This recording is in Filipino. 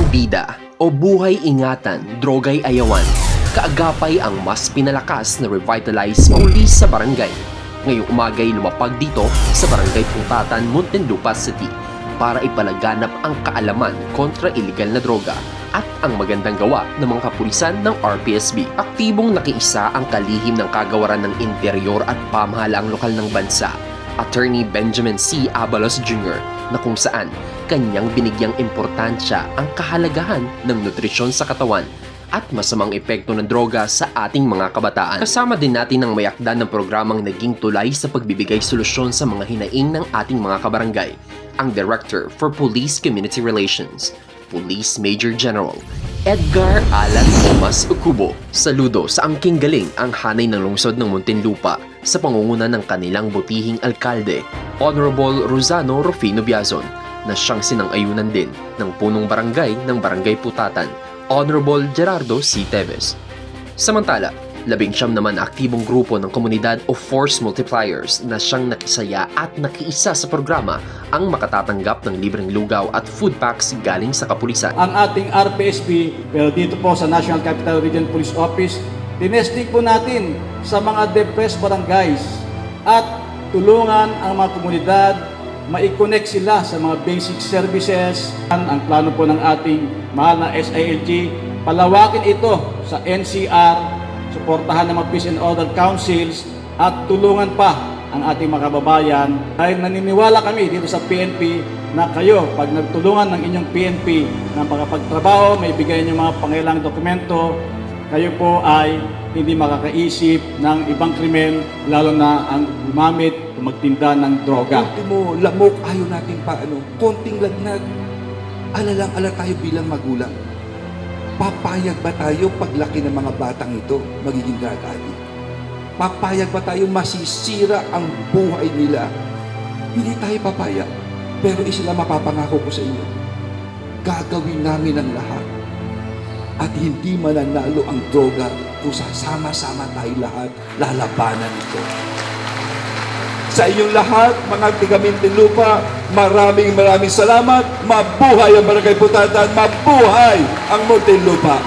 Bida o Buhay Ingatan, Drogay Ayawan. Kaagapay ang mas pinalakas na revitalized police sa barangay. Ngayong umagay lumapag dito sa Barangay Putatan, Muntinlupa City para ipalaganap ang kaalaman kontra iligal na droga at ang magandang gawa ng mga kapulisan ng RPSB. Aktibong nakiisa ang kalihim ng kagawaran ng interior at pamahalaang lokal ng bansa, Attorney Benjamin C. Abalos Jr., na kung saan kanyang binigyang importansya ang kahalagahan ng nutrisyon sa katawan at masamang epekto ng droga sa ating mga kabataan. Kasama din natin ang mayakda ng programang naging tulay sa pagbibigay solusyon sa mga hinaing ng ating mga kabarangay, ang Director for Police Community Relations, Police Major General Edgar Alan Tomas Ucubo. Saludo sa angking galing ang hanay ng lungsod ng Muntinlupa sa pangunguna ng kanilang butihing alkalde, Honorable Rosano Rufino Biazon, na siyang sinang-ayunan din ng punong barangay ng Barangay Putatan, Honorable Gerardo C. Teves. Samantala, 19 naman na aktibong grupo ng komunidad o force multipliers na siyang nakisaya at nakiisa sa programa ang makatatanggap ng libreng lugaw at food packs galing sa kapulisan. Ang ating RPSB, pero dito po sa National Capital Region Police Office, tinesting po natin sa mga depressed barangays at tulungan ang mga komunidad, ma-connect sila sa mga basic services. Ang plano po ng ating mahal na SILG, palawakin ito sa NCR, suportahan ng mga Peace and Order Councils at tulungan pa ang ating mga kababayan. Dahil naniniwala kami dito sa PNP na kayo, pag nagtulungan ng inyong PNP na makapagtrabaho, may bigay niyo mga pangailangang dokumento, kayo po ay hindi makakaisip ng ibang krimen, lalo na ang gumamit o magtinda ng droga. Ultimo, lamok, ayaw natin paano. Konting lagnat. Alalang-ala tayo bilang magulang. Papayag ba tayo paglaki ng mga batang ito magiging drug addict? Papayag ba tayo masisira ang buhay nila? Hindi tayo papayag. Pero isla mapapangako ko sa inyo. Gagawin namin ang lahat. At hindi mananalo ang droga kung sasama-sama tayo lahat lalabanan ito. Sa inyong lahat, mga tiga Muntinlupa, maraming salamat. Mabuhay ang Barangay Putatan, mabuhay ang Muntinlupa.